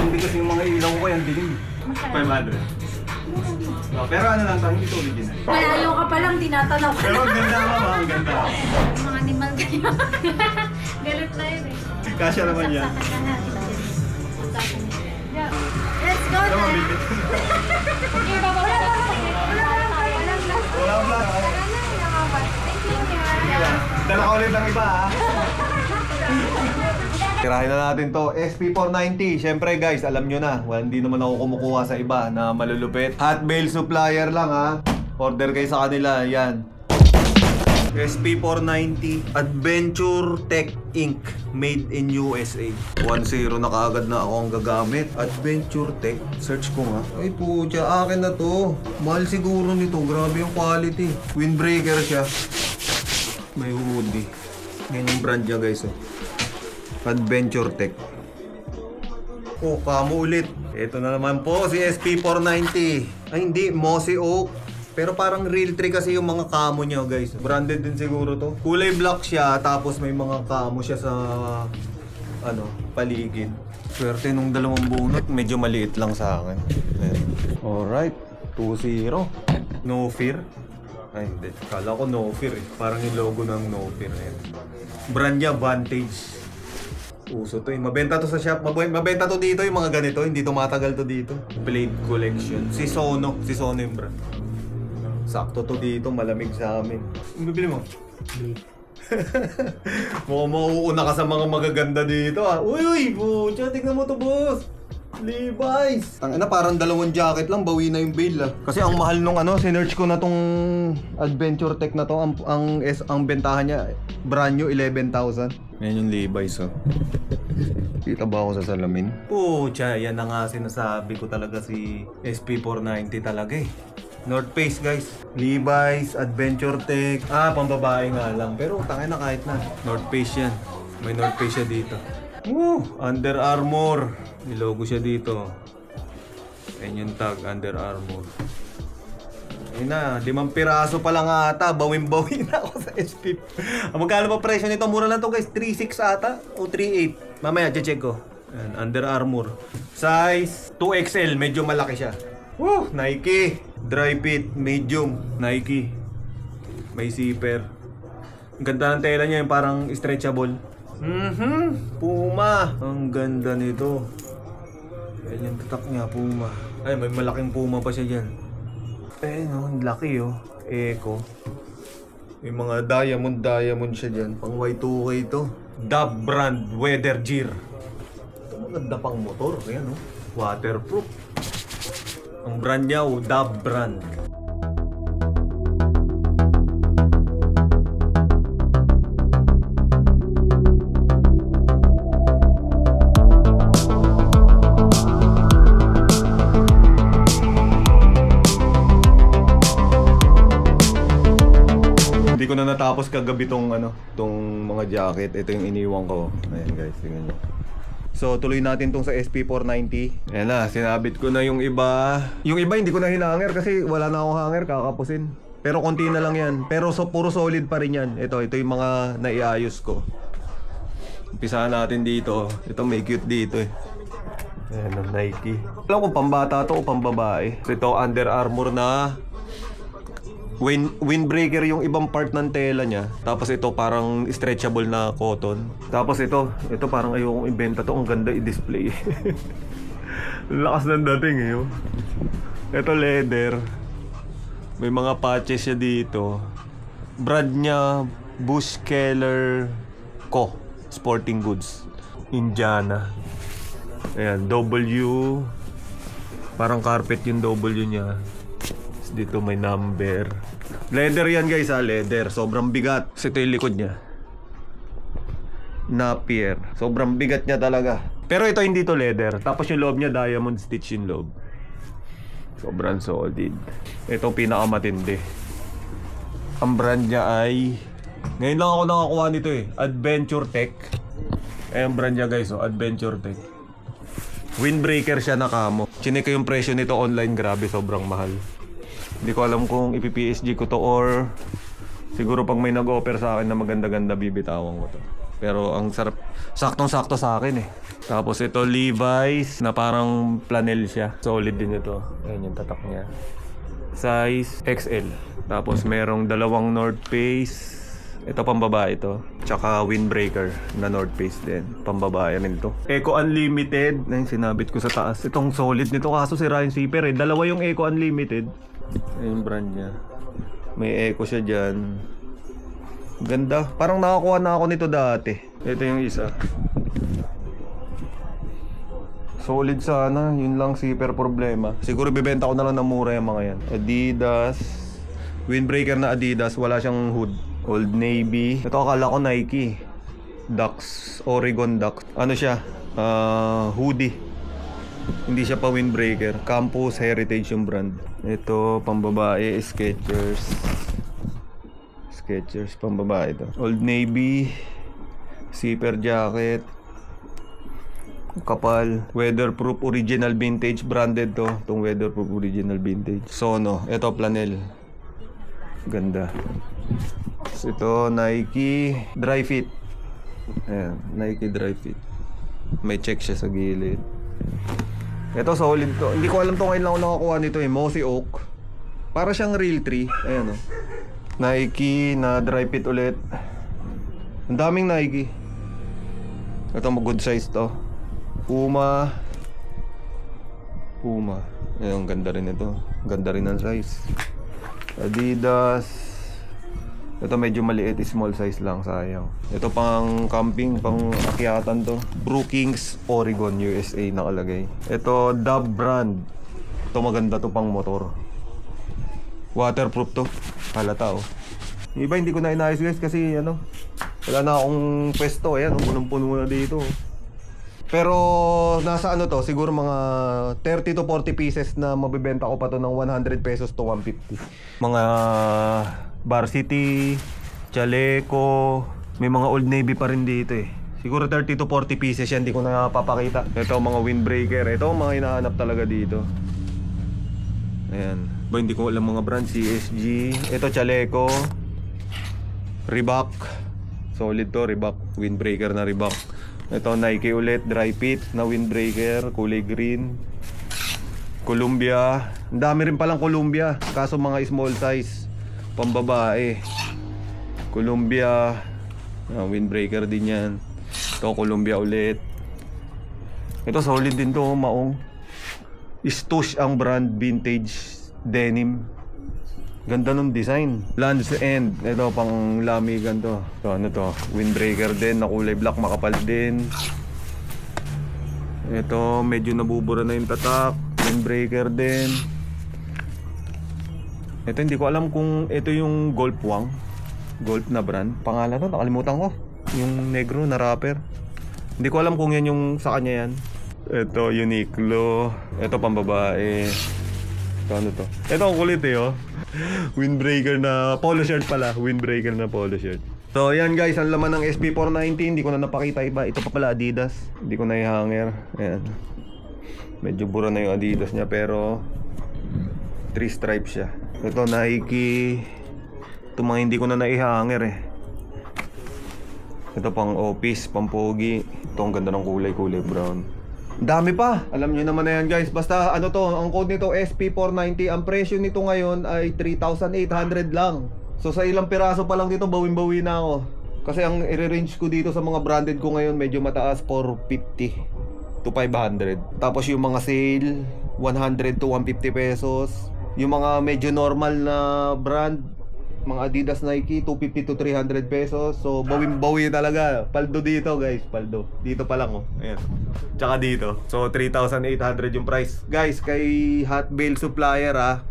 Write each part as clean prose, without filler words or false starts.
Hindi kasi yung mga ilaw ko yan dilim. 500. Pero ano lang tayo, hindi ito original. Malayo ka pa lang, tinatanaw ka. Pero ang ganda nga ba? Ang ganda. Mga animal kayo. Galit na yun eh. Kasya naman yan. Let's go na. Wala. Dala ka ulit ng iba ha. Tirahin na natin to. SP490. Siyempre guys, alam nyo na. Well, hindi naman ako kumukuha sa iba na malulupit. Hot Bale supplier lang ha. Order kayo sa kanila. Yan. SP490 Adventure Tech Inc. Made in USA. 1.0 na kaagad na ako ang gagamit. Adventure Tech. Search ko nga. Ay putya, akin na to. Mahal siguro nito. Grabe yung quality. Windbreaker siya. May hoodie. Yan yung brand niya guys. Adventure Tech. Oh, kamo ulit. Ito na naman po si SP490. Ay hindi, Mossy Oak. Pero parang real tree kasi yung mga camo niya guys. Branded din siguro to. Kulay black siya, tapos may mga camo siya sa paligid. Swerte nung dalawang bunot, medyo maliit lang sa akin. Alright, 2-0. No Fear. Ay hindi, kala ko No Fear eh. Parang yung logo ng No Fear. Brand niya Vantage. Uso to eh. Mabenta to sa shop. Mabenta to dito yung mga ganito. Hindi tumatagal to dito. Blade Collection. Si Sono yung brand. Sakto to dito, malamig sa amin. Ano bibili mo? Mukhang mauuna ka sa mga magaganda dito ah. Uy! Pucha, tignan mo to boss! Levi's! Ang parang dalawang jacket lang, bawi na yung bail ah. Kasi ang mahal nung sinerch ko na tong Adventure Tech na to. Ang bentahan niya, brand new 11,000. Yan yung Levi's oh. Kita ba ako sa salamin? Pucha, yan na nga sinasabi ko talaga si SP490 talaga eh. North Face guys. Levi's, Adventure Tech. Pambabae nga lang. Pero tangay na kahit na. North Face yan. May North Face siya dito. Under Armour. May logo siya dito. Ayan yung tag, Under Armour. Ayun na, 5 piraso pa lang ata. Bawin-bawin na ako sa SP. Magkano pa presyo nito? Mura lang to guys. 3.6 ata o 3.8. Mamaya, check ko. Ayan, Under Armour. Size 2XL. Medyo malaki siya. Nike. Dry fit, medium, Nike. May zipper. Ang ganda ng tela niya, yung parang stretchable. Puma. Ang ganda nito. Ayan yung tatak niya, Puma. Ay, may malaking Puma pa siya dyan. Ang laki Eco. May mga diamond siya dyan. Pang Y2K ito. Dub brand, weather gear. Ito maganda pang motor. Ayan waterproof. Ang brand niya, Dub brand. Hindi ko na natapos kagabi tong mga jacket. Ito yung iniwan ko. Ayan guys, tingnan nyo. So tuloy natin tong sa SP490. Ayan na, sinabit ko na yung iba. Yung iba hindi ko na hinanger kasi wala na akong hanger, kakapusin. Pero konti na lang yan. Pero puro solid pa rin yan. Ito yung mga naiayos ko. Umpisahan natin dito. Ito may cute dito eh. Ayan ang Nike. Alam ko pambata to o pambabae. So ito Under Armour na windbreaker yung ibang part ng tela niya. Tapos ito parang stretchable na cotton. Tapos ito parang ayokong ibenta to. Ang ganda i-display. Lakas ng dating Ito leather. May mga patches siya dito. Brand niya Bushkeller Co. Sporting Goods. Indiana. Ayan, W. Parang carpet yung W niya. Dito may number. Leather yan guys leather. Sobrang bigat. Kasi ito yung likod niya. Napier. Sobrang bigat niya talaga. Pero ito hindi to leather. Tapos yung loob niya diamond stitch yung loob. Sobrang solid. Ito pinakamatindi. Ang brand niya ay ngayon lang ako nakakuha nito Adventure Tech. Ayan brand niya guys Adventure Tech. Windbreaker siya na camo. Chinek ko yung presyo nito online. Grabe, sobrang mahal. Hindi ko alam kung ipi-PSG ko to or siguro pag may nag-offer sa akin na maganda-ganda bibitawan ko to. Pero ang sarap, saktong-sakto sa akin eh. Tapos ito Levi's na parang planel siya. Solid din ito. Ayan yung tatak niya. Size XL. Tapos merong dalawang North Face. Ito pambabae ito. Tsaka windbreaker na North Face din. Pambabae rin to. Eco Unlimited. Na yung sinabit ko sa taas. Itong solid nito kaso sira yung zipper eh. Dalawa yung Eco Unlimited. Ayun yung brand niya. May Eco siya dyan. Ganda. Parang nakakuha na ako nito dati. Ito yung isa. Solid sana. Yun lang zipper problema. Siguro bibenta ko na lang ng mura yung mga yan. Adidas. Windbreaker na Adidas. Wala siyang hood. Old Navy. Ito akala ko Nike. Ducks. Oregon Ducks. Ano siya? Hoodie. Hindi siya pa windbreaker. Campus Heritage yung brand. Ito pambabae. Skechers. Skechers pambabae ito. Old Navy. Zipper jacket. Kapal. Weatherproof original vintage. Branded to. Itong weatherproof original vintage. Sono. Ito planel. Ganda. Ito Nike Dry Fit. Ayan, Nike Dry Fit. May check siya sa gilid. Ito solid to. Hindi ko alam to ngayon lang ako nakakuha nito eh. Mossy Oak. Para siyang real tree. Ayan o. Nike na Dry Fit ulit. Ang daming Nike. Ito good size to. Puma. Puma. Ayan, ganda rin ito. Ganda rin ang size. Adidas. Ito medyo maliit, small size lang, sayang. Ito pang camping, pang akyatan to. Brookings, Oregon, USA nakalagay. Ito Dove brand. Ito maganda to pang motor. Waterproof to. Halata oh. Yung iba hindi ko na inayos guys kasi ano, wala na akong pwesto. Ayan, punong-puno na dito. Pero nasa ano to, siguro mga 30 to 40 pieces na mabibenta ko pa to ng 100 pesos to 150. Mga Varsity, Chaleco, may mga Old Navy pa rin dito eh. Siguro 30 to 40 pieces yan, hindi ko na papakita. Ito mga windbreaker, ito mga hinahanap talaga dito. Ayan, ba hindi ko alam mga brand, CSG. Ito Chaleco, Reebok, solid to, Reebok, windbreaker na Reebok. Ito Nike ulit, Dry Fit na windbreaker, kulay green. Columbia, ang dami rin palang Columbia, kaso mga small size. Pambabae. Columbia. Windbreaker din yan. Ito Columbia ulit. Ito solid din to, maong. Stush ang brand, vintage denim. Ganda ng design. Land's End. Ito pang lamigan to. Ito ano to, windbreaker din na kulay black, makapal din. Ito medyo nabubura na yung tatak. Windbreaker din. Ito hindi ko alam kung ito yung Golf Wang. Golf na brand. Pangalan to, nakalimutan ko. Yung negro na rapper. Hindi ko alam kung yan yung sa kanya yan. Ito Uniqlo. Ito pambabae. Ito ano to? Ito ang kulit eh oh. Windbreaker na polo shirt pala. Windbreaker na polo shirt. So yan guys, ang laman ng SP490. Hindi ko na napakita iba. Ito pa pala Adidas. Hindi ko na i-hanger. Ayan. Medyo bura na yung Adidas niya pero 3 stripes siya. Ito Nike. Ito mga hindi ko na naihanger eh. Ito pang office, pang pogi. Ito ang ganda ng kulay brown. Dami pa. Alam nyo naman na yan guys. Basta ano to, ang code nito SP490. Ang presyo nito ngayon ay 3,800 lang. So sa ilang piraso pa lang dito, bawin-bawi na ako. Kasi ang i-range ko dito sa mga branded ko ngayon medyo mataas, 450 to 500. Tapos yung mga sale, 100 to 150 pesos. Yung mga medyo normal na brand, mga Adidas, Nike, 250 to 300 pesos. So bawin-bawi talaga. Paldo dito guys, paldo. Dito pa lang oh. Ayan. Tsaka dito. So 3,800 yung price. Guys, kay Hot Bale Supplier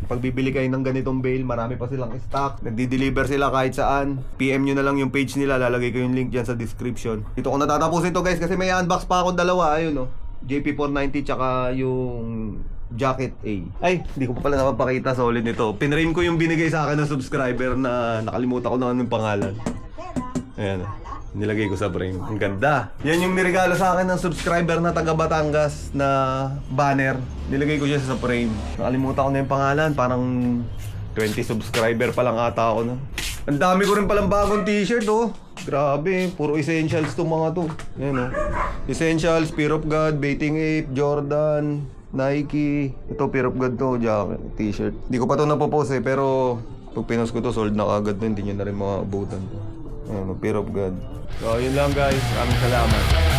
pag bibili kayo ng ganitong bale, marami pa silang stock. Nagdi-deliver sila kahit saan. PM nyo na lang yung page nila, lalagay ko yung link dyan sa description. Dito ko natatapusin to guys kasi may unbox pa akong dalawa. Ayun oh, JP490 tsaka yung jacket A. Ay, hindi ko pa pala napapakita, solid nito. Pinrame ko yung binigay sa akin ng subscriber na nakalimutan ko na anong pangalan. Ayan, nilagay ko sa frame. Ang ganda. Yan yung niregalo sa akin ng subscriber na taga Batangas na banner. Nilagay ko siya sa frame. Nakalimutan ko na yung pangalan. Parang 20 subscriber pa lang ata ako nun. Ang dami ko rin palang bagong t-shirt oh. Grabe, puro essentials to mga to. Yan o. Essentials, Fear of God, Bathing Ape, Jordan, Nike. Ito, Fear of God to, jacket, t-shirt. Hindi ko pa to napopost eh, pero pag pinost ko to, sold na kagad to. Hindi nyo na rin maabutan to. Ayan, Fear of God. So, yun lang guys. Maraming salamat.